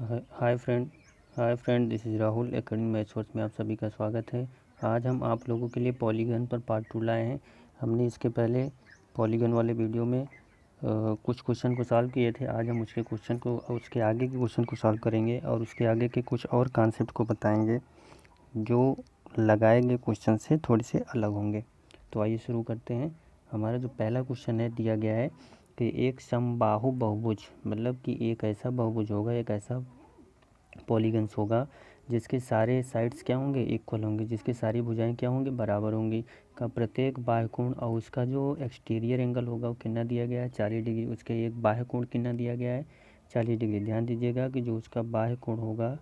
Hi friend, this is Rahul academy maths में आप सभी का स्वागत है। आज हम आप लोगों के लिए पॉलीगन पर पार्ट 2 लाए हैं। हमने इसके पहले पॉलीगन वाले वीडियो में कुछ क्वेश्चन को सॉल्व किए थे। आज हम उसके आगे के क्वेश्चन को सॉल्व करेंगे और उसके आगे के कुछ और कॉन्सेप्ट को बताएंगे जो लगाए गए क्वेश्चन से थोड़े से अलग होंगे। तो आइए शुरू करते हैं। हमारा जो पहला क्वेश्चन है दिया गया है कि एक समबाहु बहुभुज, मतलब कि एक ऐसा बहुभुज होगा, एक ऐसा पॉलीगन्स होगा जिसके सारे साइड्स क्या होंगे, इक्वल होंगे, जिसके सारी भुजाएं क्या होंगी, बराबर होंगी, का प्रत्येक बाह्य कोण और उसका जो एक्सटीरियर एंगल होगा वो कितना दिया गया है, 40 डिग्री। उसके एक बाह्य कोण कितना दिया गया है, 40 डिग्री। ध्यान दीजिएगा कि जो उसका बाह्य कोण होगा,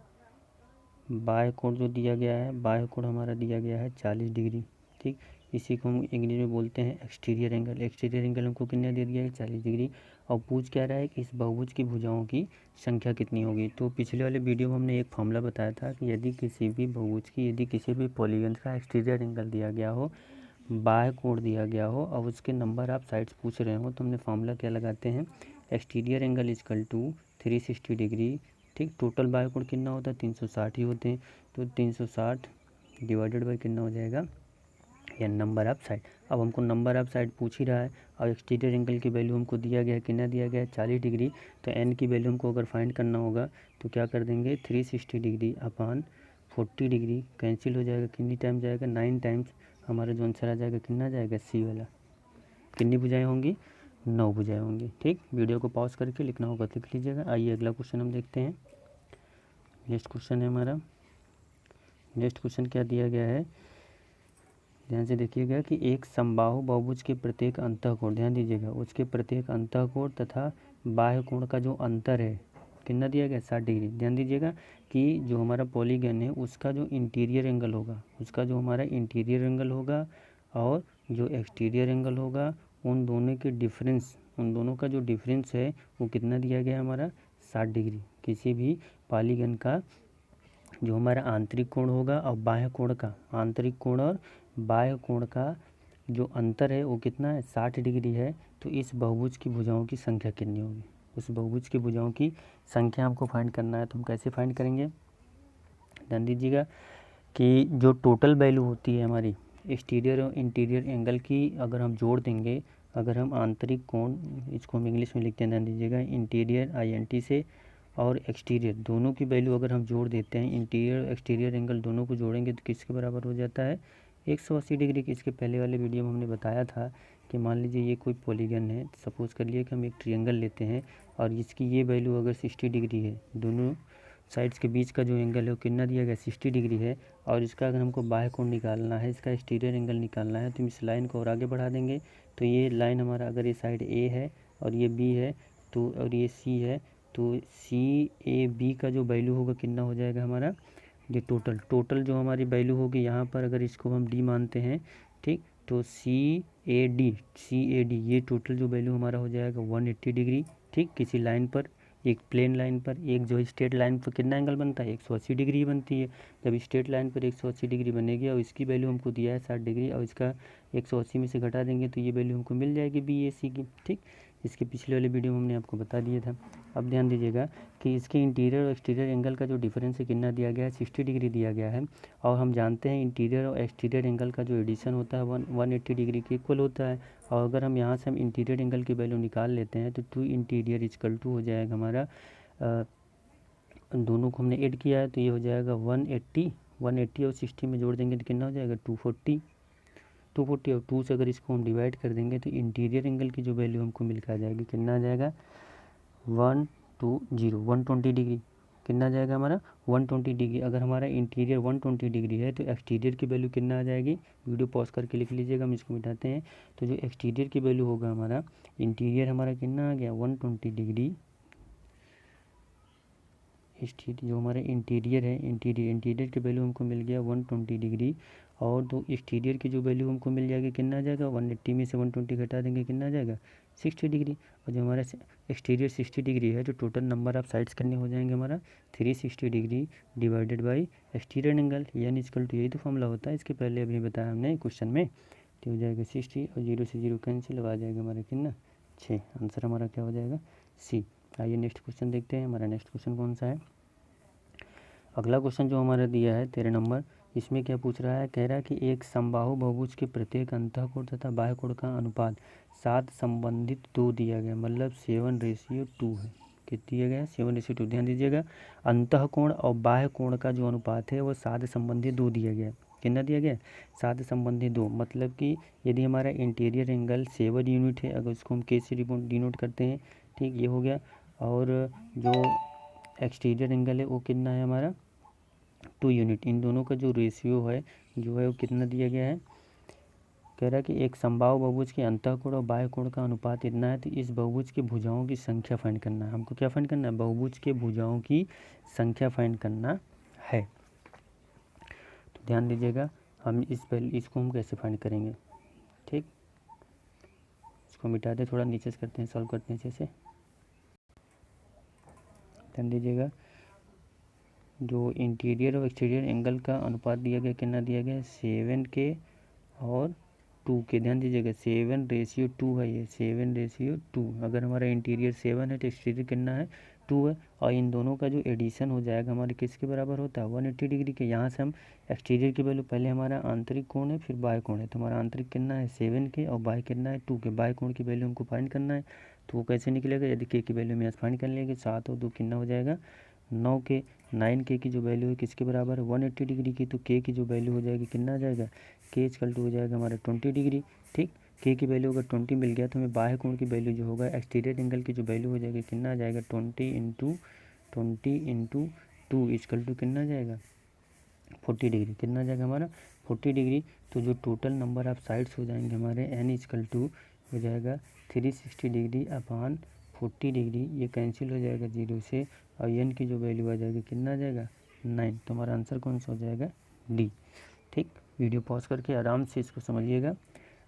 बाह्य कोण जो दिया गया है, बाह्य कोण हमारा दिया गया है 40 डिग्री। ठीक, इसी को हम इंग्लिश में बोलते हैं एक्सटीरियर एंगल। एक्सटीरियर एंगल हमको कितना दे दिया है, 40 डिग्री। और पूछ क्या रहा है कि इस बहुभुज की भुजाओं की संख्या कितनी होगी। तो पिछले वाले वीडियो में हमने एक फॉर्मूला बताया था कि यदि किसी भी बहुभुज की, यदि किसी भी पॉलीगन का एक्सटीरियर एंगल दिया गया हो, बाह्य कोण दिया गया हो और उसके नंबर आप साइड्स पूछ रहे हो, तो हमने फॉर्मूला क्या लगाते हैं, exterior angle is equal to 360 degree. ठीक, टोटल बाह्य कोण कितना होता है, 360 ही होते हैं। तो 360 डिवाइडेड बाई कितना हो जाएगा, या नंबर ऑफ साइड। अब हमको नंबर ऑफ साइड पूछ ही रहा है और एक्सटीरियर एंगल की वैल्यू हमको दिया गया है, कितना दिया गया है, 40 डिग्री। तो एन की वैल्यू हमको अगर फाइंड करना होगा तो क्या कर देंगे, 360 डिग्री अपॉन 40 डिग्री कैंसिल हो जाएगा। कितनी टाइम जाएगा, 9 टाइम्स। हमारा जो आंसर आ जाएगा कितना जाएगा, सी वाला। कितनी भुजाएं होंगी, 9 भुजाएं होंगी। ठीक, वीडियो को पॉज करके लिखना होगा तो लिख लीजिएगा। आइए अगला क्वेश्चन हम देखते हैं। नेक्स्ट क्वेश्चन है हमारा, नेक्स्ट क्वेश्चन क्या दिया गया है, ध्यान से देखिएगा कि एक समबाहु बहुभुज के प्रत्येक अंतःकोण, ध्यान दीजिएगा, उसके प्रत्येक अंतःकोण तथा बाह्य कोण का जो अंतर है कितना दिया गया, 60 डिग्री। ध्यान दीजिएगा कि जो हमारा पॉलीगन है उसका जो इंटीरियर एंगल होगा, उसका जो हमारा इंटीरियर एंगल होगा और जो एक्सटीरियर एंगल होगा, उन दोनों के डिफरेंस, उन दोनों का जो डिफरेंस है वो कितना दिया गया है हमारा, 60 डिग्री। किसी भी पॉलीगन का जो हमारा आंतरिक कोण होगा और बाह्य कोण का, आंतरिक कोण और बाह्य कोण का जो अंतर है वो कितना है, 60 डिग्री है। तो इस बहुभुज की भुजाओं की संख्या कितनी होगी, उस बहुभुज की भुजाओं की संख्या हमको फाइंड करना है। तो हम कैसे फाइंड करेंगे, ध्यान दीजिएगा कि जो टोटल वैल्यू होती है हमारी एक्सटीरियर और इंटीरियर एंगल की, अगर हम जोड़ देंगे, अगर हम आंतरिक कोण, इसको हम इंग्लिश में लिखते हैं, ध्यान दीजिएगा, इंटीरियर INT से, और एक्सटीरियर दोनों की वैल्यू अगर हम जोड़ देते हैं, इंटीरियर और एक्सटीरियर एंगल दोनों को जोड़ेंगे तो किसके बराबर हो जाता है, 180 डिग्री की। इसके पहले वाले वीडियो में हमने बताया था कि मान लीजिए ये कोई पॉलीगन है, सपोज़ कर लिए कि हम एक ट्रायंगल लेते हैं और इसकी ये वैल्यू अगर 60 डिग्री है, दोनों साइड्स के बीच का जो एंगल है वो कितना दिया गया, 60 डिग्री है। और इसका अगर हमको बाह्य कोण निकालना है, इसका एक्सटीरियर एंगल निकालना है, तो इस लाइन को और आगे बढ़ा देंगे। तो ये लाइन हमारा, अगर ये साइड A है और ये B है, तो और ये C है, तो CAB का जो वैल्यू होगा कितना हो जाएगा हमारा, ये टोटल जो हमारी वैल्यू होगी यहाँ पर, अगर इसको हम D मानते हैं, ठीक, तो CAD ये टोटल जो वैल्यू हमारा हो जाएगा 180 डिग्री। ठीक, किसी लाइन पर, एक प्लेन लाइन पर, एक जो स्ट्रेट लाइन पर कितना एंगल बनता है, 180 डिग्री बनती है। जब स्ट्रेट लाइन पर 180 डिग्री बनेगी और इसकी वैल्यू हमको दिया है 60 डिग्री और इसका 180 में से घटा देंगे तो ये वैल्यू हमको मिल जाएगी BAC की। ठीक, इसके पिछले वाले वीडियो में हमने आपको बता दिया था। अब ध्यान दीजिएगा कि इसके इंटीरियर और एक्सटीरियर एंगल का जो डिफरेंस है कितना दिया गया है, 60 डिग्री दिया गया है। और हम जानते हैं इंटीरियर और एक्सटीरियर एंगल का जो एडिशन होता है 180 डिग्री के इक्वल होता है। और अगर हम यहाँ से हम इंटीरियर एंगल की वैल्यू निकाल लेते हैं तो 2 इंटीरियर इक्वल टू हो जाएगा हमारा, दोनों को हमने ऐड किया है तो ये हो जाएगा 180 और 60 में जोड़ देंगे तो कितना हो जाएगा, 240 और 2 से अगर इसको हम डिवाइड कर देंगे तो इंटीरियर एंगल की जो वैल्यू हमको मिल कर आ जाएगी, कितना आ जाएगा, 120 डिग्री। कितना आ जाएगा हमारा, 120 डिग्री। अगर हमारा इंटीरियर 120 डिग्री है तो एक्सटीरियर की वैल्यू कितना आ जाएगी, वीडियो पॉज करके लिख लीजिएगा, हम इसको मिटाते हैं। तो जो एक्सटीरियर की वैल्यू होगा हमारा, इंटीरियर हमारा कितना आ गया, 120 डिग्री। जो हमारा इंटीरियर है, इंटीरियर की वैल्यू हमको मिल गया 120 डिग्री। और तो एक्सटीरियर की जो वैल्यू हमको मिल जाएगी कितना आ जाएगा, 180 में से 120 घटा देंगे कितना आ जाएगा, 60 डिग्री। और जो हमारा एक्सटीरियर 60 डिग्री है, जो टोटल नंबर ऑफ साइड्स कितने हो जाएंगे हमारा, 360 degree divided by exterior angle, यानी इक्वल टू, यही तो फॉर्मूला होता है, इसके पहले अभी बताया हमने क्वेश्चन में। तो हो जाएगा 60 और 0 से 0 कैंसिल, आ जाएगा हमारा कितना, 6। आंसर हमारा क्या हो जाएगा, C। आइए नेक्स्ट क्वेश्चन देखते हैं। हमारा नेक्स्ट क्वेश्चन कौन सा है, अगला क्वेश्चन जो हमारा दिया है 13 नंबर, इसमें क्या पूछ रहा है, कह रहा है कि एक समबाहु बहुभुज के प्रत्येक अंतःकोण तथा बाह्यकोण का अनुपात 7 संबंधित 2 दिया गया, मतलब 7:2 है। कितना दिया गया है? 7:2। ध्यान दीजिएगा, अंतःकोण और बाह्य कोण का जो अनुपात है वो 7 संबंधी 2 दिया गया है। कितना दिया गया है? 7 संबंधी 2। मतलब कि यदि हमारा इंटीरियर एंगल 7 यूनिट है, अगर उसको हम के से डिनोट करते हैं, ठीक, ये हो गया। और जो एक्सटीरियर एंगल है वो कितना है हमारा? 2 यूनिट। इन दोनों का जो रेशियो है जो है वो कितना दिया गया है? कह रहा है कि एक समबाहु बहुभुज के अंतःकोण और बाह्य कोण का अनुपात इतना है, तो इस बहुभुज के भुजाओं की संख्या फाइंड करना है। हमको क्या फाइंड करना है? बहुभुज के भुजाओं की संख्या फाइंड करना है। तो ध्यान दीजिएगा, हम इसको हम कैसे फाइंड करेंगे, ठीक। इसको मिटा दे, थोड़ा नीचे से करते हैं, सॉल्व करते हैं अच्छे से। ध्यान दीजिएगा, जो इंटीरियर और एक्सटीरियर एंगल का अनुपात दिया गया, कितना दिया गया? 7 के और 2 के। ध्यान दीजिएगा 7:2 है, ये 7:2। अगर हमारा इंटीरियर 7 है तो एक्सटीरियर कितना है? 2 है। और इन दोनों का जो एडिशन हो जाएगा हमारे किसके बराबर होता है? 180 डिग्री के। यहाँ से हम एक्सटीरियर की वैल्यू, पहले हमारा आंतरिक कोण है फिर बाह्य कोण है, तो हमारा आंतरिक कितना है? 7 के, और बाह्य कितना है? 2 के। बाह्य कोण की वैल्यू हमको फाइंड करना है, तो वो कैसे निकलेगा? यदि के की वैल्यू में फाइंड कर लेंगे, 7 और 2 कितना हो जाएगा? 9 के। 9 के की जो वैल्यू है किसके बराबर है? 180 डिग्री की। तो के की जो वैल्यू हो जाएगी कितना आ जाएगा? के इक्वल टू हो जाएगा हमारा 20 डिग्री, ठीक। के की वैल्यू अगर 20 मिल गया तो हमें बाह्य कोण की वैल्यू जो होगा, एक्सटीरियर एंगल की जो वैल्यू हो जाएगी, कितना आ जाएगा? 20 × 2 इक्वल टू कितना आ जाएगा? 40 डिग्री। कितना आ जाएगा हमारा? 40 डिग्री। तो जो टोटल नंबर ऑफ साइड्स हो जाएंगे हमारे, एन इक्वल टू हो जाएगा 360 डिग्री अपॉन 40 डिग्री, ये कैंसिल हो जाएगा 0 से, और एन की जो वैल्यू आ जाएगी कितना आ जाएगा? 9। तो हमारा आंसर कौन सा हो जाएगा? डी, ठीक। वीडियो पॉज करके आराम से इसको समझिएगा।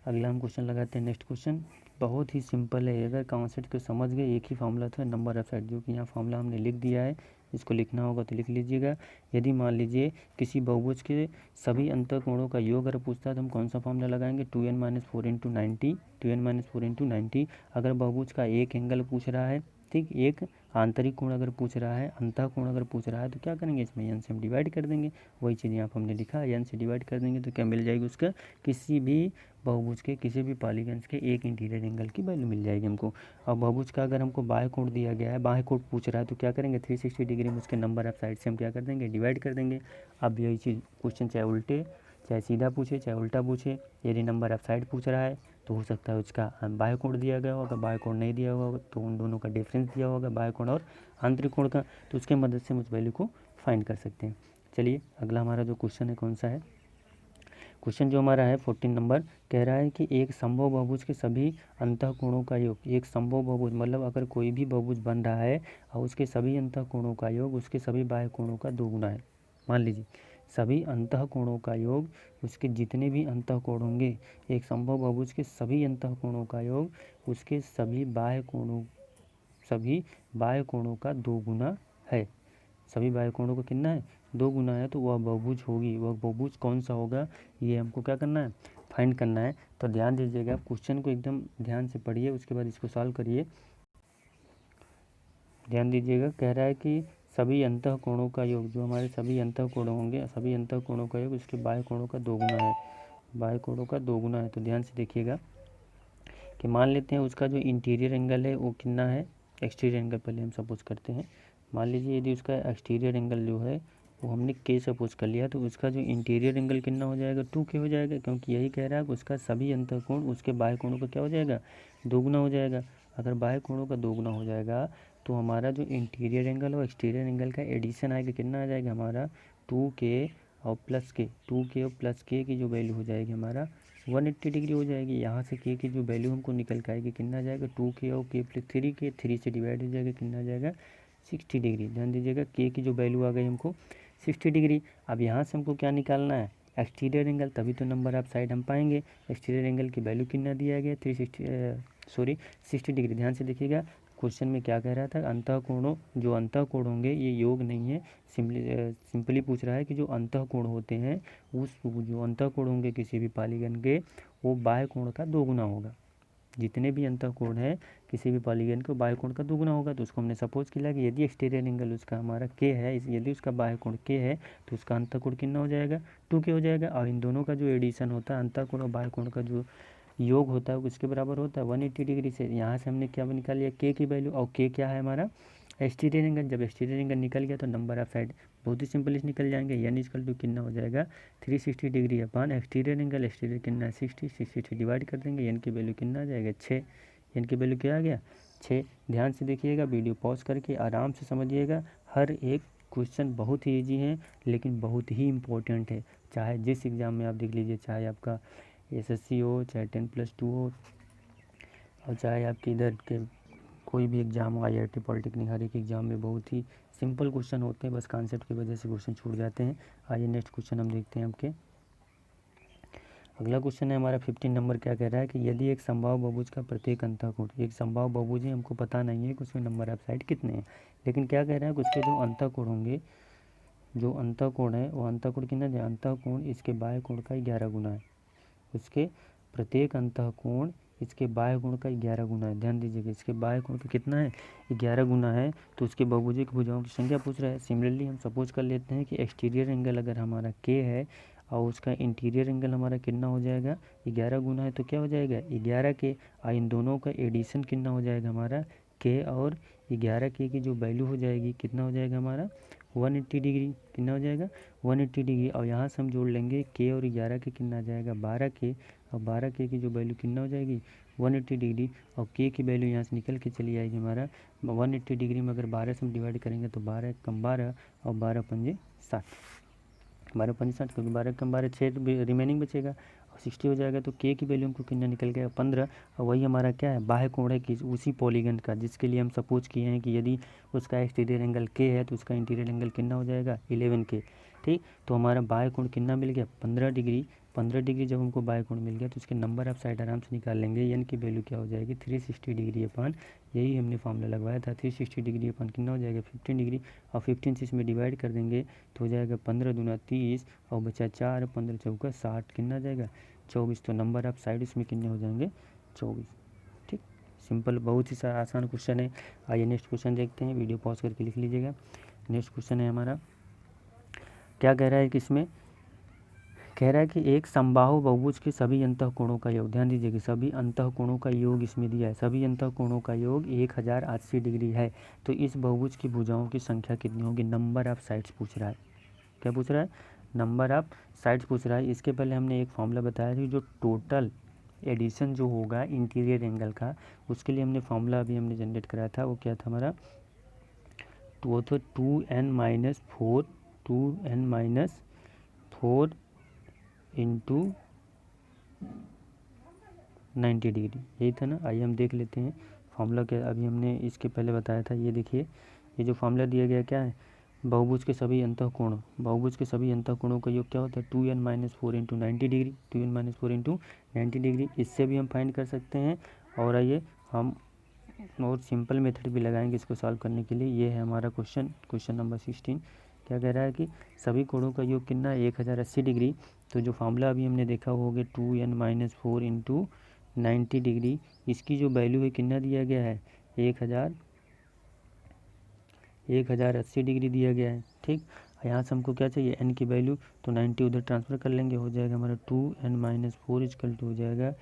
अगला हम क्वेश्चन लगाते हैं। नेक्स्ट क्वेश्चन बहुत ही सिंपल है, अगर कॉन्सेप्ट को समझ गए, एक ही फार्मूला था नंबर ऑफ साइड, जो कि यहाँ फार्मूला हमने लिख दिया है, इसको लिखना होगा तो लिख लीजिएगा। यदि मान लीजिए किसी बहुभुज के सभी अंतःकोणों का योग अगर पूछता है तो हम कौन सा फार्मूला लगाएंगे? 2n-4 × 90, 2n-4 × 90। अगर बहुभुज का एक एंगल पूछ रहा है, ठीक, एक आंतरिक कोण अगर पूछ रहा है, अंतः कोण अगर पूछ रहा है, तो क्या करेंगे? इसमें एन से हम डिवाइड कर देंगे। वही चीज़ यहाँ पर हमने लिखा है, एन से डिवाइड कर देंगे तो क्या मिल जाएगी उसका? किसी भी बहुभुज के, किसी भी पॉलीगन्स के एक इंटीरियर एंगल की वैल्यू मिल जाएगी हमको। और बहुभुज का अगर हमको बाह्य कोण दिया गया है, बाह्य कोण पूछ रहा है, तो क्या करेंगे? 360 डिग्री में उसके नंबर ऑफ साइड से हम क्या कर देंगे? डिवाइड कर देंगे। अब यही चीज़ क्वेश्चन चाहे उल्टे चाहे सीधा पूछे चाहे उल्टा पूछे, यदि नंबर ऑफ साइड पूछ रहा है तो हो सकता है उसका बाह्य कोण दिया गया होगा, बाह्य कोण नहीं दिया होगा तो उन दोनों का डिफरेंस दिया होगा, बाह्य कोण और आंतरिक कोण का, तो उसके मदद से हम उस वैल्यू को फाइंड कर सकते हैं। चलिए अगला हमारा जो क्वेश्चन है कौन सा है? क्वेश्चन जो हमारा है 14 नंबर, कह रहा है कि एक समबाहु बहुभुज के सभी अंतःकोणों का योग, एक समबाहु बहुभुज मतलब अगर कोई भी बहुभुज बन रहा है और उसके सभी अंतःकोणों का योग उसके सभी बाह्य कोणों का 2 गुना है। मान लीजिए सभी अंतःकोणों का योग, उसके जितने भी अंतःकोण होंगे, एक समबाहु बहुभुज के सभी अंतःकोणों का योग उसके सभी बाह्य कोणों का 2 गुना है। सभी बाह्य कोणों का कितना है? 2 गुना है, तो वह बहुभुज होगी। वह बहुभुज कौन सा होगा, ये हमको क्या करना है? फाइंड करना है। तो ध्यान दीजिएगा, क्वेश्चन को एकदम ध्यान से पढ़िए, उसके बाद इसको सॉल्व करिए। ध्यान दीजिएगा, कह रहा है कि सभी अंतःकोणों का योग, जो हमारे सभी अंतःकोण होंगे, सभी अंतःकोणों का योग उसके बाह्य कोणों का 2 गुना है। बाह्य कोणों का 2 गुना है। तो ध्यान से देखिएगा कि मान लेते हैं उसका जो इंटीरियर एंगल है वो कितना है? एक्सटीरियर एंगल पहले हम सपोज करते हैं। मान लीजिए यदि उसका एक्सटीरियर एंगल जो है वो हमने के सपोज कर लिया, तो उसका जो इंटीरियर एंगल कितना हो जाएगा? 2 के हो जाएगा, क्योंकि यही कह रहा है कि उसका सभी अंतःकोण उसके बाह्य कोणों का क्या हो जाएगा? 2 गुना हो जाएगा। अगर बाह्य कोणों का 2 गुना हो जाएगा तो हमारा जो इंटीरियर एंगल और एक्सटीरियर एंगल का एडिशन आएगा, कितना आ जाएगा हमारा? 2k और प्लस के, 2k और प्लस के की जो वैल्यू हो जाएगी हमारा 180 डिग्री हो जाएगी। यहाँ से के की जो वैल्यू हमको निकल के आएगी कितना आ जाएगा? 2k और k प्लस 3k, 3 से डिवाइड हो जाएगा, कितना आ जाएगा? 60 डिग्री। ध्यान दीजिएगा के की जो वैल्यू आ गई हमको 60 डिग्री। अब यहाँ से हमको क्या निकालना है? एक्सटीरियर एंगल, तभी तो नंबर ऑफ साइड हम पाएंगे। एक्सटीरियर एंगल की वैल्यू कितना दिया गया? 60 डिग्री। ध्यान से देखिएगा, क्वेश्चन में क्या कह रहा था? अंतःकोणों, जो अंतःकोण होंगे ये योग नहीं है, सिंपली पूछ रहा है कि जो अंतःकोण होते हैं जो अंतःकोण होंगे किसी भी पॉलीगन के, वो बाह्य कोण का 2 गुना होगा। जितने भी अंतःकोण है किसी भी पॉलीगन को बाह्य कोण का दुगुना होगा। तो उसको हमने सपोज किया कि यदि एक्सटीरियर एंगल उसका हमारा के है, यदि उसका बाह्य कोण के है तो उसका अंतःकोण कितना हो जाएगा, 2k हो जाएगा। और इन दोनों का जो एडिशन होता है अंतःकोण और बाह्य कोण का जो योग होता है उसके बराबर होता है 180 डिग्री से। यहाँ से हमने क्या निकाल लिया, के की वैल्यू, और के क्या है हमारा एक्सटीरियर एंगल। जब एक्सटीरियर एंगल निकल गया तो नंबर ऑफ साइड बहुत ही सिंपल निकल जाएंगे। यानी इसकल टू कितना हो जाएगा 360 डिग्री अपान एक्सटीरियर एंगल। एक्सटीरियर कितना 60 से डिवाइड कर देंगे, एन की वैल्यू कितना आ जाएगा 6। एन की वैल्यू क्या आ गया 6। ध्यान से देखिएगा, वीडियो पॉज करके आराम से समझिएगा। हर एक क्वेश्चन बहुत ही ईजी है लेकिन बहुत ही इम्पोर्टेंट है। चाहे जिस एग्ज़ाम में आप देख लीजिए, चाहे आपका एसएससी हो, चाहे 10+2 हो, और चाहे आपके इधर के कोई भी एग्ज़ाम हो, आईआईटी, पॉलिटेक्निक, हर एक एग्ज़ाम में बहुत ही सिंपल क्वेश्चन होते हैं। बस कॉन्सेप्ट की वजह से क्वेश्चन छूट जाते हैं। आइए नेक्स्ट क्वेश्चन हम देखते हैं आपके। अगला क्वेश्चन है हमारा 15 नंबर। क्या कह रहा है कि यदि एक समबाहु बहुभुज का प्रत्येक अंतःकोण, एक समबाहु बहुभुज है, हमको पता नहीं है कि उसमें नंबर ऑफ साइड कितने हैं, लेकिन क्या कह रहा है कि उसके जो अंतःकोण होंगे, जो अंतःकोण है वो अंतःकोण कितना है, अंतःकोण इसके बाह्य कोण का 11 गुना है। उसके प्रत्येक अंतःकोण इसके बाह्य कोण का 11 गुना है। ध्यान दीजिएगा, इसके बाह्य कोण का कितना है 11 गुना है। तो उसके बहुभुज की भुजाओं की संख्या पूछ रहा है। सिमिलरली हम सपोज कर लेते हैं कि एक्सटीरियर एंगल अगर हमारा के है और उसका इंटीरियर एंगल हमारा कितना हो जाएगा 11 गुना है, तो क्या हो जाएगा 11 के, और इन दोनों का एडिशन कितना हो जाएगा हमारा के और 11 के की जो वैल्यू हो जाएगी कितना हो जाएगा हमारा 180 डिग्री। कितना हो जाएगा 180 डिग्री। और यहाँ से हम जोड़ लेंगे के और 11 के कितना आ जाएगा 12 के, और 12 के की जो वैल्यू कितना हो जाएगी 180 डिग्री। और के की वैल्यू यहाँ से निकल के चली आएगी हमारा 180 डिग्री में अगर 12 से हम डिवाइड करेंगे तो 12 कम 12 और 12 पंजे 60, 12 पंजे 60, क्योंकि 12 कम 12 6 रिमेनिंग बचेगा और 60 हो जाएगा। तो के की वैल्यू हमको कितना निकल गया 15। और वही हमारा क्या है बाह्य कोण है कि उसी पॉलीगन का, जिसके लिए हम सपोज किए हैं कि यदि उसका एक्सटीरियर एंगल के है तो उसका इंटीरियर एंगल कितना हो जाएगा 11 के। ठीक, तो हमारा बाह्य कोण कितना मिल गया 15 डिग्री। 15 डिग्री जब हमको बाह्य कोण मिल गया तो उसके नंबर ऑफ साइड आराम से निकाल लेंगे। एन की वैल्यू क्या हो जाएगी 360 डिग्री अपान, यही हमने फॉर्मूला लगवाया था, 360 डिग्री अपान कितना हो जाएगा 15 डिग्री। और 15 से इसमें डिवाइड कर देंगे तो हो जाएगा 15 दूना 30 और बचा 4, 15 चौका 60, कितना आ जाएगा 24। तो नंबर ऑफ साइड इसमें कितने हो जाएंगे 24। ठीक, सिंपल, बहुत ही आसान क्वेश्चन है। आइए नेक्स्ट क्वेश्चन देखते हैं, वीडियो पॉज करके लिख लीजिएगा। नेक्स्ट क्वेश्चन है हमारा, क्या कह रहा है कि इसमें कह रहा है कि एक समबाहु बहुभुज के सभी अंतःकोणों का योग, ध्यान दीजिए कि सभी अंतःकोणों का योग इसमें दिया है। सभी अंतःकोणों का योग 1080 डिग्री है। तो इस बहुभुज की भुजाओं की संख्या कितनी होगी, नंबर ऑफ साइड्स पूछ रहा है। क्या पूछ रहा है, नंबर ऑफ साइड्स पूछ रहा है। इसके पहले हमने एक फॉर्मूला बताया था, जो टोटल एडिशन जो होगा इंटीरियर एंगल का, उसके लिए हमने फॉर्मूला अभी हमने जनरेट कराया था। वो क्या था हमारा, वो तो 2n-4 इंटू 90 डिग्री, यही था ना। आइए हम देख लेते हैं फॉर्मूला क्या अभी हमने इसके पहले बताया था। ये देखिए, ये जो फॉर्मूला दिया गया क्या है, बहुभुज के सभी अंतःकोण, बहुभुज के सभी अंतःकोणों का योग क्या होता है 2n-4 into 90 degree, 2n-4 into 90 degree. इससे भी हम फाइंड कर सकते हैं। और आइए हम और सिंपल मेथड भी लगाएंगे इसको सॉल्व करने के लिए। ये है हमारा क्वेश्चन नंबर 16। क्या कह रहा है कि सभी कोणों का योग कितना है 1080 डिग्री। तो जो फार्मूला अभी हमने देखा वो हो गया 2n-4 इंटू 90 डिग्री। इसकी जो वैल्यू है कितना दिया गया है 1080 डिग्री दिया गया है। ठीक, यहाँ से हमको क्या चाहिए n की वैल्यू, तो 90 उधर ट्रांसफ़र कर लेंगे, हो जाएगा हमारा 2n-4 इक्वल टू हो जाएगा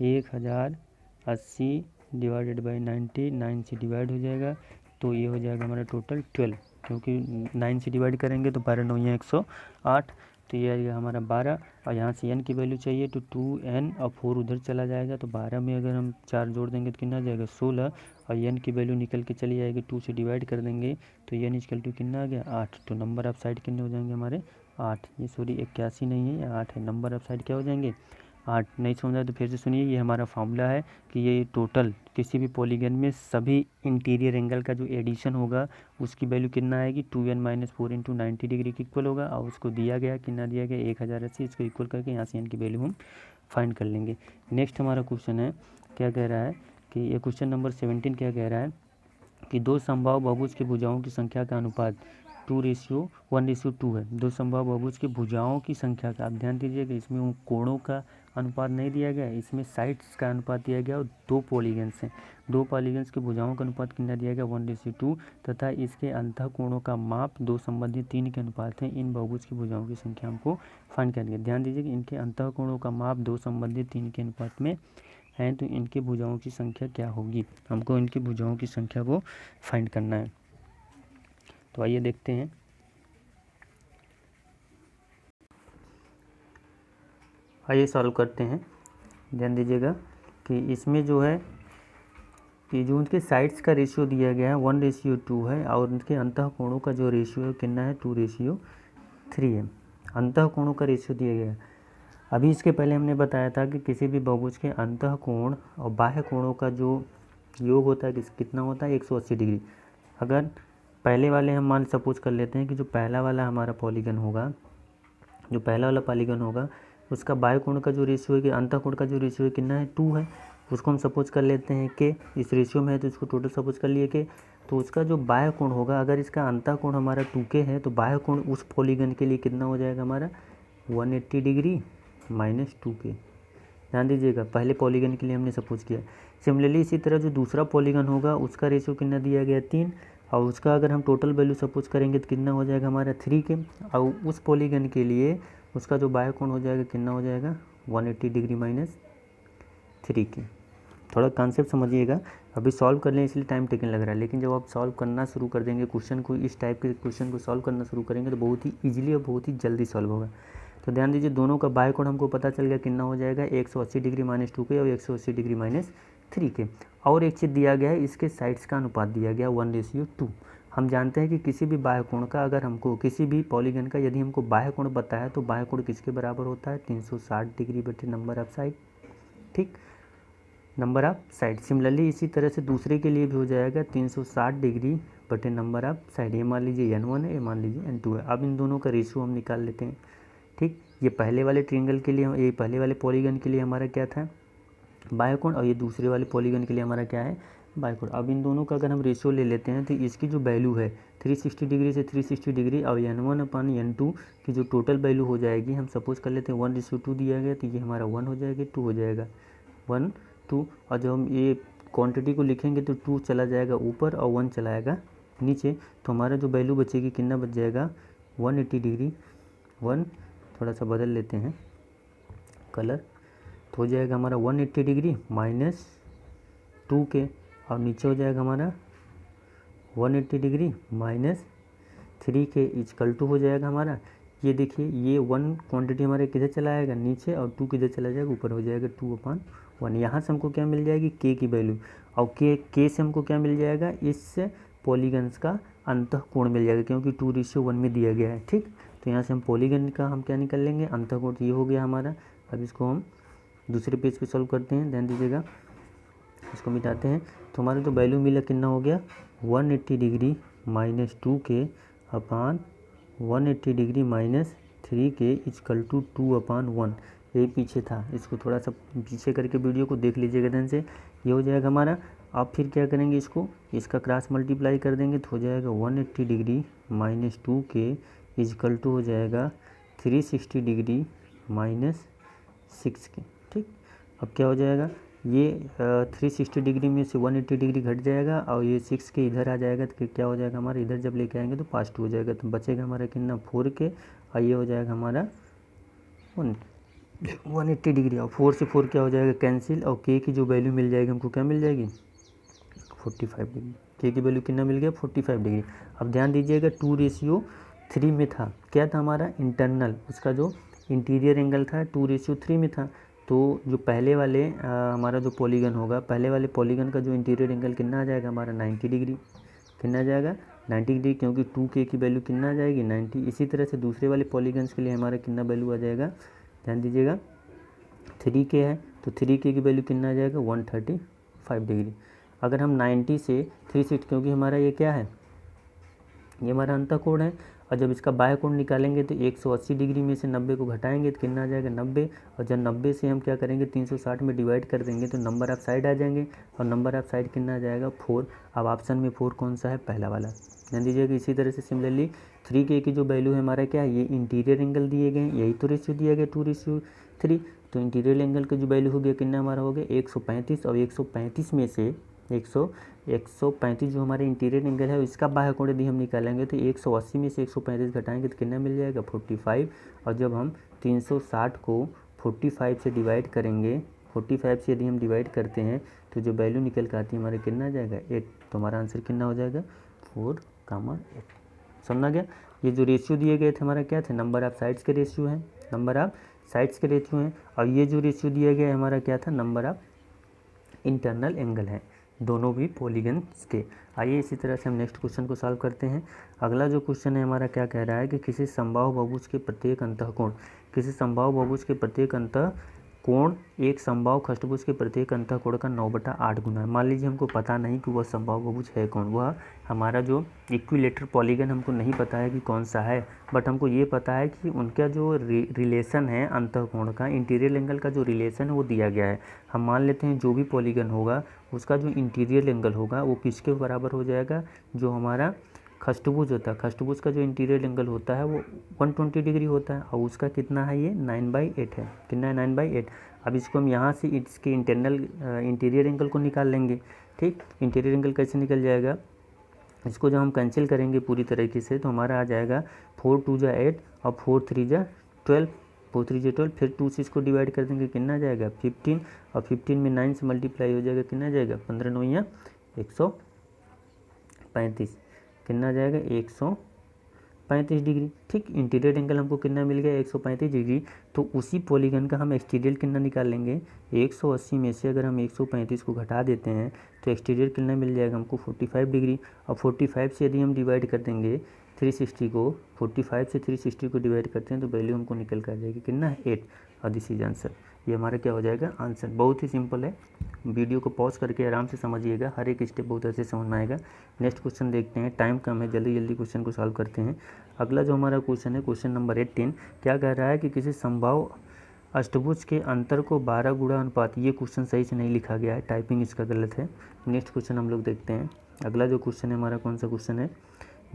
1080 डिवाइडेड बाई 90, 9 से डिवाइड हो जाएगा तो ये हो जाएगा हमारा टोटल 12, क्योंकि 9 से डिवाइड करेंगे तो 12 9 108, तो ये आएगा हमारा 12। और यहाँ से n की वैल्यू चाहिए तो 2n और 4 उधर चला जाएगा, तो 12 में अगर हम 4 जोड़ देंगे तो कितना आ जाएगा 16, और n की वैल्यू निकल के चली जाएगी, 2 से डिवाइड कर देंगे तो n इक्वल टू कितना आ गया 8। तो नंबर ऑफ साइड कितने हो जाएंगे हमारे 8, ये सॉरी 81 नहीं है, ये 8 है। नंबर ऑफ साइड क्या हो जाएंगे 8। नहीं समझा तो फिर से सुनिए, ये हमारा फार्मूला है कि ये टोटल किसी भी पॉलीगन में सभी इंटीरियर एंगल का जो एडिशन होगा उसकी वैल्यू कितना आएगी 2n-4 इंटू 90 डिग्री की इक्वल होगा। और उसको दिया गया कितना दिया गया 1080, इसको इक्वल करके यहाँ से n की वैल्यू हम फाइंड कर लेंगे। नेक्स्ट हमारा क्वेश्चन है, क्या कह रहा है कि ये क्वेश्चन नंबर 17 क्या कह रहा है कि दो समबाहु बहुभुज की भुजाओं की संख्या का अनुपात 1:2 है। दो समबाहु बहुभुज की भुजाओं की संख्या का, आप ध्यान दीजिएगा, इसमें उन कोणों का अनुपात नहीं दिया गया है, इसमें साइड्स का अनुपात दिया गया और दो पॉलीगन्स हैं, दो पॉलीगन्स की भुजाओं का अनुपात कितना दिया गया 1:2 तथा इसके अंतः कोणों का माप 2 संबंधित 3 के अनुपात है। इन बहुभुज की भुजाओं की संख्या हमको फाइंड करनी है। ध्यान दीजिए कि इनके अंतः कोणों का माप 2 संबंधित 3 के अनुपात में है, तो इनकी भुजाओं की संख्या क्या होगी, हमको इनकी भुजाओं की संख्या को फाइंड करना है। तो आइए देखते हैं। आइए सॉल्व करते हैं। ध्यान दीजिएगा कि इसमें जो है कि जो उनके साइड्स का रेशियो दिया गया है 1:2 है और उनके अंतः कोणों का जो रेशियो है कितना है 2:3 है। अंतः कोणों का रेशियो दिया गया है। अभी इसके पहले हमने बताया था कि किसी भी बहुभुज के अंतः कोण और बाह्य कोणों का जो योग होता है कितना होता है 180 डिग्री। अगर पहले वाले हम मान सपोज कर लेते हैं कि जो पहला वाला हमारा पॉलीगन होगा, जो पहला वाला पॉलीगन होगा उसका बाह्य कोण का जो रेशियो है कि अंतः कोण का जो रेशियो है कितना है 2 है, उसको हम सपोज कर लेते हैं कि इस रेशियो में है तो इसको टोटल सपोज कर लिए कि तो उसका जो बाह्य कोण होगा, अगर इसका अंतः कोण हमारा 2K है तो बाह्य कोण उस पॉलीगन के लिए कितना हो जाएगा हमारा 180 डिग्री माइनस 2K। ध्यान दीजिएगा पहले पॉलीगन के लिए हमने सपोज किया। सिमिलरली इसी तरह जो दूसरा पॉलीगन होगा उसका रेशियो कितना दिया गया 3 और उसका अगर हम टोटल वैल्यू सपोज करेंगे तो कितना हो जाएगा हमारा 3K और उस पॉलीगन के लिए उसका जो बाह्य कोण हो जाएगा कितना हो जाएगा 180 डिग्री माइनस 3K। थोड़ा कॉन्सेप्ट समझिएगा, अभी सॉल्व कर लें इसलिए टाइम टेकन लग रहा है, लेकिन जब आप सॉल्व करना शुरू कर देंगे क्वेश्चन को, इस टाइप के क्वेश्चन को सॉल्व करना शुरू करेंगे तो बहुत ही ईजिली और बहुत ही जल्दी सॉल्व होगा। तो ध्यान दीजिए दोनों का बाह्य कोण हमको पता चल गया कितना हो जाएगा 180 डिग्री माइनस 2K और 180 डिग्री माइनस 3K। और एक चीज़ दिया गया है, इसके साइड्स का अनुपात दिया गया 1:2। हम जानते हैं कि किसी भी बाह्य कोण का अगर हमको किसी भी पॉलीगन का यदि हमको बाह्य कोण बताया तो बाह्य कोण किसके बराबर होता है 360 डिग्री बटे नंबर ऑफ साइड, ठीक, नंबर ऑफ साइड। सिमिलरली इसी तरह से दूसरे के लिए भी हो जाएगा 360 डिग्री बटे नंबर ऑफ साइड। ये मान लीजिए N1 है, ये मान लीजिए N2 है। अब इन दोनों का रेशियो हम निकाल लेते हैं, ठीक। ये पहले वाले ट्रायंगल के लिए, ये पहले वाले पॉलीगन के लिए हमारा क्या था बाह्य कोण और ये दूसरे वाले पॉलीगन के लिए हमारा क्या है बाह्य कोण। अब इन दोनों का अगर हम रेशियो ले लेते हैं तो इसकी जो वैल्यू है 360 डिग्री से 360 डिग्री और N1/N2 की जो टोटल वैल्यू हो जाएगी, हम सपोज कर लेते हैं 1:2 दिया गया तो ये हमारा 1 हो जाएगा, 2 हो जाएगा, 1 2 और जब हम ये क्वांटिटी को लिखेंगे तो 2 चला जाएगा ऊपर और 1 चला जाएगा नीचे, तो हमारा जो वैल्यू बचेगी कितना बच जाएगा 180 डिग्री। 1 थोड़ा सा बदल लेते हैं कलर, तो हो जाएगा हमारा 180 डिग्री माइनस 2K और नीचे हो जाएगा हमारा 180 degree minus 3K equal to हो जाएगा हमारा, ये देखिए ये 1 क्वांटिटी हमारे किधर चला जाएगा नीचे और 2 किधर चला जाएगा ऊपर, हो जाएगा 2/1। यहाँ से हमको क्या मिल जाएगी K की वैल्यू और K से हमको क्या मिल जाएगा इस पॉलीगन्स का अंतः कोण मिल जाएगा क्योंकि 2:1 में दिया गया है, ठीक। तो यहाँ से हम पॉलीगन का हम क्या निकल लेंगे अंतः कोण, ये हो गया हमारा। अब इसको हम दूसरे पेज पे सॉल्व करते हैं, ध्यान दीजिएगा, इसको मिटाते हैं तो हमारा जो वैल्यू मिला कितना हो गया 180 डिग्री माइनस 2K अपान 180 degree minus 3K equal to 2/1। ये पीछे था, इसको थोड़ा सा पीछे करके वीडियो को देख लीजिएगा ध्यान से, ये हो जाएगा हमारा। अब फिर क्या करेंगे इसको, इसका क्रॉस मल्टीप्लाई कर देंगे तो हो जाएगा 180 degree minus 2K equal to हो जाएगा 360 डिग्री माइनस 6K, ठीक। अब क्या हो जाएगा ये 360 डिग्री में से 180 डिग्री घट जाएगा और ये 6K इधर आ जाएगा तो क्या हो जाएगा हमारा, इधर जब लेके आएंगे तो +2 हो जाएगा, तो बचेगा हमारा कितना 4K और ये हो जाएगा हमारा 180 डिग्री और 4 से 4 क्या हो जाएगा कैंसिल और K की जो वैल्यू मिल जाएगी हमको क्या मिल जाएगी 45 डिग्री। K की वैल्यू कितना मिल गया 45 डिग्री। अब ध्यान दीजिएगा 2:3 में था, क्या था हमारा इंटरनल, उसका जो इंटीरियर एंगल था 2:3 में था। तो जो पहले वाले हमारा जो पॉलीगन होगा, पहले वाले पॉलीगन का जो इंटीरियर एंगल कितना आ जाएगा हमारा 90 डिग्री, कितना आ जाएगा 90 डिग्री क्योंकि 2K की वैल्यू कितना आ जाएगी 90। इसी तरह से दूसरे वाले पॉलीगन्स के लिए हमारा कितना वैल्यू आ जाएगा, ध्यान दीजिएगा 3K है तो 3K की वैल्यू कितना आ जाएगा 135 डिग्री। अगर हम 90 से 360 क्योंकि हमारा ये क्या है ये हमारा अंतःकोण है। और जब इसका बाह्य कोण निकालेंगे तो 180 डिग्री में से 90 को घटाएंगे तो कितना आ जाएगा 90। और जब 90 से हम क्या करेंगे 360 में डिवाइड कर देंगे तो नंबर ऑफ साइड आ जाएंगे। और नंबर ऑफ साइड कितना आ जाएगा 4। अब ऑप्शन में 4 कौन सा है, पहला वाला, ध्यान दीजिएगा। इसी तरह से सिमिलरली 3K की जो वैल्यू है हमारा क्या है, ये इंटीरियर एंगल दिए गए, यही तो रेशियो दिया गया 2:3। तो इंटीरियर एंगल का जो वैल्यू हो गया कितना हमारा हो गया 135। और 135 में से 135 जो हमारे इंटीरियर एंगल है इसका बाह्य कोण यदि हम निकालेंगे तो 180 में से 135 घटाएंगे तो कितना मिल जाएगा 45। और जब हम 360 को 45 से डिवाइड करेंगे, 45 से यदि हम डिवाइड करते हैं तो जो वैल्यू निकल कर आती है हमारे कितना आ जाएगा 8। तो हमारा आंसर कितना हो जाएगा 4,8। समझा गया। ये जो रेशियो दिए गए थे हमारा क्या थे, नंबर ऑफ साइड्स के रेशियो हैं, नंबर ऑफ साइड्स के रेशियो हैं। और ये जो रेशियो दिया गया है हमारा क्या था, नंबर ऑफ इंटरनल एंगल है, दोनों भी पॉलीगन्स के। आइए इसी तरह से हम नेक्स्ट क्वेश्चन को सॉल्व करते हैं। अगला जो क्वेश्चन है हमारा क्या कह रहा है कि किसी समबाहु बहुभुज के प्रत्येक अंतःकोण, किसी समबाहु बहुभुज के प्रत्येक अंतःकोण एक समबाहु खष्टभुज के प्रत्येक अंतःकोण का 9/8 गुना है। मान लीजिए हमको पता नहीं कि वह समबाहु बहुभुज है कौन, वह हमारा जो इक्विलेटरल पॉलीगन हमको नहीं पता है कि कौन सा है, बट हमको ये पता है कि उनका जो रिलेशन है अंतःकोण का, इंटीरियर एंगल का जो रिलेशन है वो दिया गया है। हम मान लेते हैं जो भी पॉलीगन होगा उसका जो इंटीरियर एंगल होगा वो किसके बराबर हो जाएगा, जो हमारा खष्टभुज होता है, खष्टभुज का जो इंटीरियर एंगल होता है वो 120 डिग्री होता है। और उसका कितना है, ये 9/8 है। कितना है 9/8। अब इसको हम यहाँ से इसके इंटीरियर एंगल को निकाल लेंगे। ठीक, इंटीरियर एंगल कैसे निकल जाएगा, इसको जब हम कैंसिल करेंगे पूरी तरीके से तो हमारा आ जाएगा 4 2 जा 8 और 4 3 जा 12, 4 3 जा 12, फिर 2 से इसको डिवाइड कर देंगे कितना आ जाएगा 15। और 15 में 9 से मल्टीप्लाई हो जाएगा कितना आ जाएगा 15 9 या 135, कितना आ जाएगा 135 डिग्री। ठीक, इंटीरियर एंगल हमको कितना मिल गया 135 डिग्री। तो उसी पॉलीगन का हम एक्सटीरियर कितना निकाल लेंगे, 180 में से अगर हम 135 को घटा देते हैं तो एक्सटीरियर कितना मिल जाएगा हमको 45 डिग्री। और 45 से यदि हम डिवाइड कर देंगे 360 को, 45 से 360 को डिवाइड करते हैं तो वैल्यू हमको निकल कर जाएगी कितना है 8। और दिस इज आंसर, ये हमारा क्या हो जाएगा आंसर। बहुत ही सिंपल है, वीडियो को पॉज करके आराम से समझिएगा, हर एक स्टेप बहुत अच्छे से समझ में आएगा। नेक्स्ट क्वेश्चन देखते हैं, टाइम कम है, जल्दी जल्दी क्वेश्चन को सॉल्व करते हैं। अगला जो हमारा क्वेश्चन है क्वेश्चन नंबर 18, क्या कह रहा है कि किसी समबाहु अष्टभुज के अंतर को 12 गुणा अनुपात, ये क्वेश्चन सही से नहीं लिखा गया है, टाइपिंग इसका गलत है। नेक्स्ट क्वेश्चन हम लोग देखते हैं। अगला जो क्वेश्चन है हमारा कौन सा क्वेश्चन है,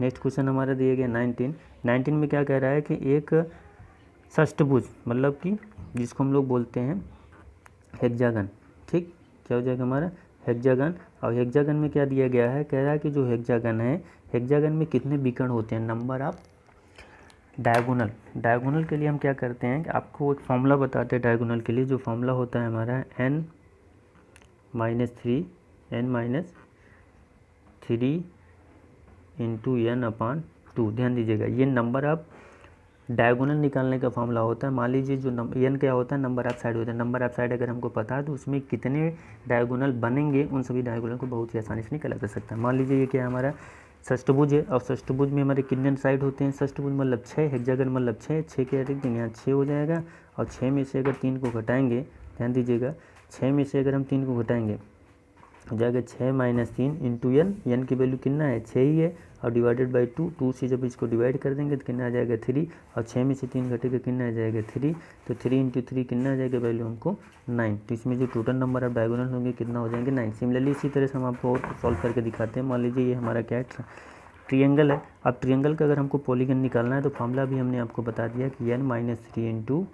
नेक्स्ट क्वेश्चन हमारा दिया गया 19 में क्या कह रहा है कि एक षष्टभुज, मतलब कि जिसको हम लोग बोलते हैं हेक्सागन। ठीक, क्या हो जाएगा हमारा हेक्सागन। और हेक्सागन में क्या दिया गया है, कह रहा है कि जो हेक्सागन है, हेक्सागन में कितने विकर्ण होते हैं, नंबर ऑफ डायगोनल। डायगोनल के लिए हम क्या करते हैं कि आपको एक फॉर्मूला बताते हैं डायगोनल के लिए। जो फॉर्मूला होता है हमारा n-3 इंटू n/2। ध्यान दीजिएगा, ये नंबर ऑफ डायगोनल निकालने का फॉर्मूला होता है। मान लीजिए जो n क्या होता है, नंबर ऑफ साइड होता है। नंबर ऑफ साइड अगर हमको पता है तो उसमें कितने डायगोनल बनेंगे, उन सभी डायगोनल को बहुत ही आसानी से निकाला जा सकता है। मान लीजिए ये क्या है हमारा षष्टभुज है, और षष्टभुज में हमारे कितने साइड होते हैं, षष्टभुज मतलब 6, हेक्सागन मतलब 6 क्या रख देंगे यहाँ 6 हो जाएगा। और 6 में से अगर 3 को घटाएंगे, ध्यान दीजिएगा 6 में से अगर हम 3 को घटाएंगे हो जाएगा 6 - 3 इंटू n की वैल्यू कितना है 6 ही है, और डिवाइडेड बाई 2 से जब इसको डिवाइड कर देंगे तो कितना आ जाएगा 3। और 6 में से 3 घटेगा कितना आ जाएगा 3। तो 3 इंटू 3 कितना आ जाएगा वैल्यू हमको 9। तो इसमें जो टोटल नंबर ऑफ डायगोनल होंगे कितना हो जाएंगे 9। सिमिलरली इसी तरह से हम आपको और सॉल्व करके दिखाते हैं। मान लीजिए ये हमारा क्या है ट्रिएंगल है। अब ट्रिएंगल का अगर हमको पॉलीगन निकालना है तो फॉर्मूला भी हमने आपको बता दिया कि n-3 इंटू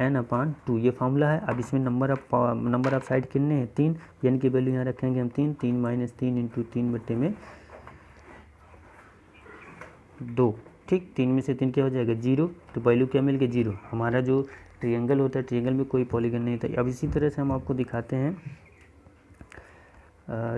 n/2 ये फार्मूला है। अब इसमें नंबर ऑफ साइड कितने हैं 3, n की वैल्यू यहाँ रखेंगे हम 3 - 3 इंटू 3/2। ठीक, 3 में से 3 क्या हो जाएगा 0, तो वैल्यू क्या मिल गया 0। हमारा जो ट्रिएंगल होता है, ट्रिएंगल में कोई पॉलीगन नहीं था। अब इसी तरह से हम आपको दिखाते हैं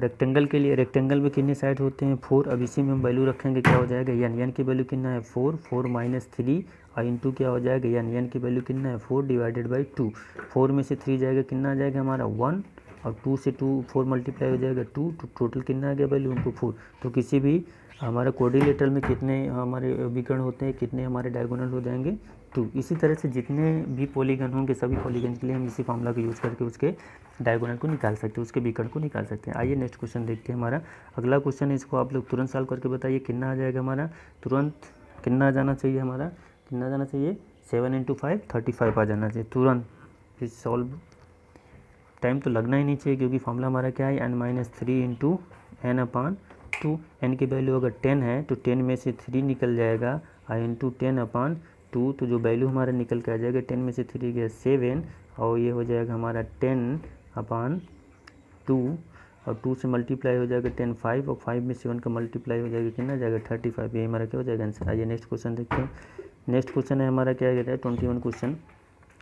रेक्टेंगल के लिए। रेक्टेंगल में कितने साइड होते हैं 4। अब इसी में हम वैल्यू रखेंगे क्या हो जाएगा n की वैल्यू कितना है 4 - 3 और इंटू क्या हो जाएगा n की वैल्यू कितना है 4 डिवाइडेड बाई 2। 4 में से 3 जाएगा कितना आ जाएगा हमारा 1, और 2 से 4 मल्टीप्लाई हो जाएगा 2, तो टोटल कितना आ गया वैल्यू हमको 4। तो किसी भी हमारा कोऑर्डिनेटर में कितने हमारे विकर्ण होते हैं, कितने हमारे डायगोनल हो जाएंगे 2। इसी तरह से जितने भी पॉलीगन होंगे सभी पॉलीगन के लिए हम इसी फॉर्मूला को यूज़ करके उसके डायगोनल को निकाल सकते हैं, उसके विकर्ण को निकाल सकते हैं। आइए नेक्स्ट क्वेश्चन देखते हैं। हमारा अगला क्वेश्चन है, इसको आप लोग तुरंत सॉल्व करके बताइए कितना आ जाएगा हमारा। तुरंत कितना आ जाना चाहिए हमारा, कितना आ जाना चाहिए, 7 × 5 35 आ जाना चाहिए तुरंत। फिर सॉल्व टाइम तो लगना ही नहीं चाहिए, क्योंकि फॉर्मूला हमारा क्या है, n-3 × n/2। n की वैल्यू अगर 10 है तो 10 में से 3 निकल जाएगा, इंटू 10/2, तो जो वैल्यू हमारा निकल के आ जाएगा 10 में से 3 गया 7, और ये हो जाएगा हमारा 10/2, और 2 से मल्टीप्लाई हो जाएगा 10 5, और 5 में 7 का मल्टीप्लाई हो जाएगा कितना जाएगा 35। ये हमारा क्या हो जाएगा आंसर। आइए नेक्स्ट क्वेश्चन देखते हैं। नेक्स्ट क्वेश्चन है हमारा, क्या कहता है 21 क्वेश्चन,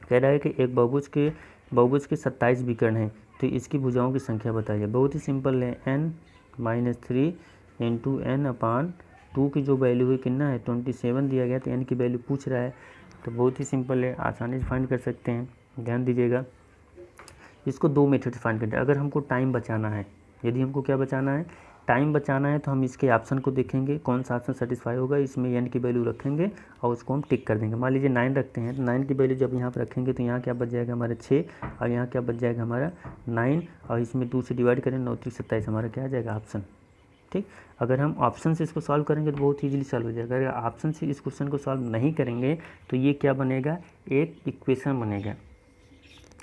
कह रहा है कि एक बहुभुज के 27 विकर्ण हैं, तो इसकी भुजाओं की संख्या बताइए। बहुत ही सिंपल है, n-3 × n/2 की जो वैल्यू है कितना है 27 दिया गया, तो n की वैल्यू पूछ रहा है, तो बहुत ही सिंपल है, आसानी से फाइंड कर सकते हैं। ध्यान दीजिएगा, इसको 2 मेथड से फाइंड करते हैं। अगर हमको टाइम बचाना है, यदि हमको क्या बचाना है, टाइम बचाना है, तो हम इसके ऑप्शन को देखेंगे कौन सा ऑप्शन सेटिस्फाई होगा, इसमें n की वैल्यू रखेंगे और उसको हम टिक कर देंगे। मान लीजिए 9 रखते हैं, तो 9 की वैल्यू जब यहाँ पर रखेंगे तो यहाँ क्या बच जाएगा हमारा 6, और यहाँ क्या बच जाएगा हमारा 9, और इसमें 2 से डिवाइड करें 9 3 27, हमारा क्या आ जाएगा ऑप्शन। ठीक, अगर हम ऑप्शन से इसको सॉल्व करेंगे तो बहुत ईजिली सॉल्व हो जाएगा। अगर ऑप्शन से इस क्वेश्चन को सॉल्व नहीं करेंगे तो ये क्या बनेगा, एक इक्वेशन बनेगा,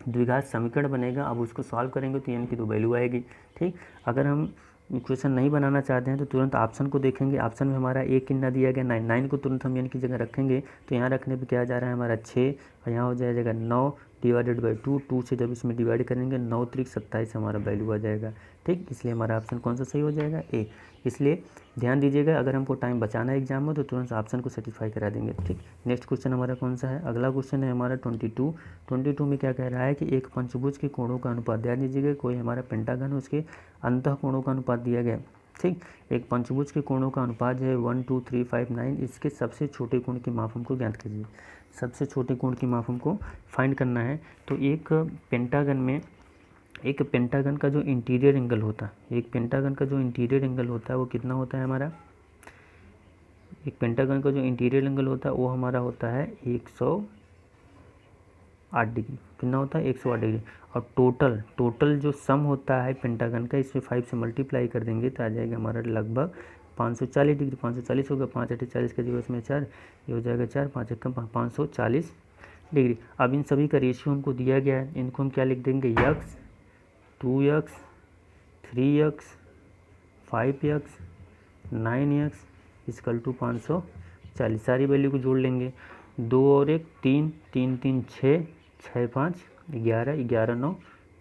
द्विघात समीकरण बनेगा। अब उसको सॉल्व करेंगे तो n की तो वैल्यू आएगी। ठीक, अगर हम इक्वेशन नहीं बनाना चाहते हैं तो तुरंत ऑप्शन को देखेंगे, ऑप्शन में हमारा एक कितना दिया गया 9, 9 को तुरंत हम n की जगह रखेंगे, तो यहाँ रखने पे क्या जा रहा है हमारा 6, और यहाँ हो जाएगा 9 डिवाइडेड बाई 2, 2 से जब इसमें डिवाइड करेंगे 9 3 27 हमारा वैल्यू आ जाएगा। ठीक, इसलिए हमारा ऑप्शन कौन सा सही हो जाएगा, ए। इसलिए ध्यान दीजिएगा, अगर हमको टाइम बचाना है एग्जाम में तो तुरंत ऑप्शन को सेटिस्फाई करा देंगे। ठीक, नेक्स्ट क्वेश्चन हमारा कौन सा है, अगला क्वेश्चन है हमारा 22 में क्या कह रहा है कि एक पंचभुज के कोणों का अनुपात, ध्यान दीजिएगा कोई हमारा पेंटागन है उसके अंतः कोणों का अनुपात दिया गया। ठीक, एक पंचभुज के कोणों का अनुपात जो है 1 2 3 5 9, इसके सबसे छोटे कोण की माप हमको ज्ञात कीजिए। सबसे छोटे कोण की माप हमको फाइंड करना है। तो एक पेंटागन का जो इंटीरियर एंगल होता है, एक पेंटागन का जो इंटीरियर एंगल होता है वो कितना होता है हमारा, एक पेंटागन का जो इंटीरियर एंगल होता है वो हमारा होता है 108 डिग्री। कितना होता है 108 डिग्री। और टोटल जो सम होता है पेंटागन का, इसमें 5 से मल्टीप्लाई कर देंगे तो आ जाएगा हमारा लगभग 540 डिग्री। 540 होगा, 5 8 40 का जगह इसमें 4, ये हो जाएगा 4 5 1 540 डिग्री। अब इन सभी का रेशियो हमको दिया गया है, इनको हम क्या लिख देंगे, x 2x 3x 5x 9x = 540। सारी वैल्यू को जोड़ लेंगे, 2 और 1 3 3 3 6 6 5 11 11 9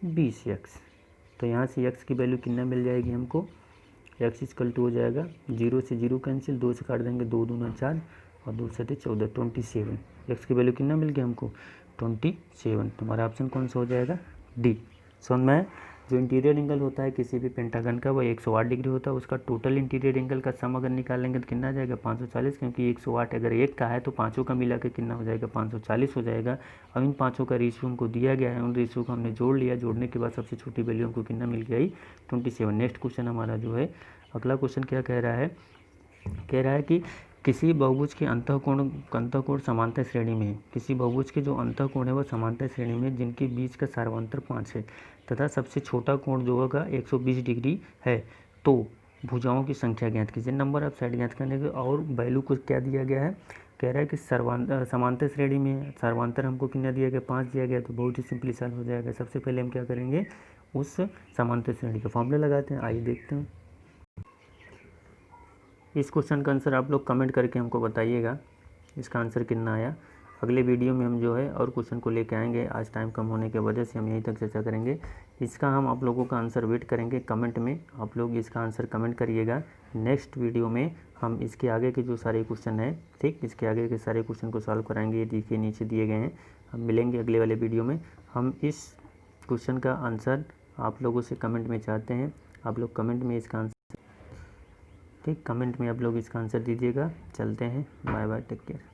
20x। तो यहाँ से x की वैल्यू कितना मिल जाएगी हमको, x = हो जाएगा 0 से 0 कैंसिल, 2 से काट देंगे 2 दूना 4 और 2 से 14 27। x की वैल्यू कितना मिल गया हमको 27। तुम्हारा ऑप्शन कौन सा हो जाएगा, डी। समझ में, जो इंटीरियर एंगल होता है किसी भी पेंटागन का वो 108 डिग्री होता है, उसका टोटल इंटीरियर एंगल का सम अगर निकालेंगे तो कितना आ जाएगा 540, क्योंकि 108 अगर एक का है तो पाँचों का मिला के कितना हो जाएगा 540 हो जाएगा। अब इन पाँचों का रेशियो हमको दिया गया है, उन रेशियो को हमने जोड़ लिया, जोड़ने के बाद सबसे छोटी वैल्यू हमको कितना मिल गई 27। नेक्स्ट क्वेश्चन हमारा जो है, अगला क्वेश्चन क्या कह रहा है, कह रहा है कि किसी बहुभुज के अंतःकोण समांतर श्रेणी में है। किसी बहुभुज के जो अंतःकोण है वो समांतर श्रेणी में, जिनके बीच का सर्वांतर 5 है तथा सबसे छोटा कोण जो होगा 120 डिग्री है, तो भुजाओं की संख्या ज्ञात कीजिए। नंबर ऑफ साइड ज्ञात करने के और वैल्यू को क्या दिया गया है, कह रहा है कि समांतर श्रेणी में सर्वांतर हमको कितना दिया गया 5 दिया गया, तो बहुत ही सिंपली सॉल्व हो जाएगा। सबसे पहले हम क्या करेंगे, उस समांतर श्रेणी का फॉर्मूला लगाते हैं। आइए देखते हैं इस क्वेश्चन का आंसर। आप लोग कमेंट करके हमको बताइएगा इसका आंसर कितना आया। अगले वीडियो में हम जो है और क्वेश्चन को लेके आएंगे। आज टाइम कम होने की वजह से हम यहीं तक चर्चा करेंगे। इसका हम आप लोगों का आंसर वेट करेंगे कमेंट में, आप लोग इसका आंसर कमेंट करिएगा। नेक्स्ट वीडियो में हम इसके आगे के जो सारे क्वेश्चन हैं, ठीक, इसके आगे के सारे क्वेश्चन को सॉल्व कराएंगे। ये देखिए नीचे दिए गए हैं, हम मिलेंगे अगले वाले वीडियो में। हम इस क्वेश्चन का आंसर आप लोगों से कमेंट में चाहते हैं, आप लोग कमेंट में इसका आंसर, ठीक, कमेंट में आप लोग इसका आंसर दीजिएगा। चलते हैं, बाय बाय, टेक केयर।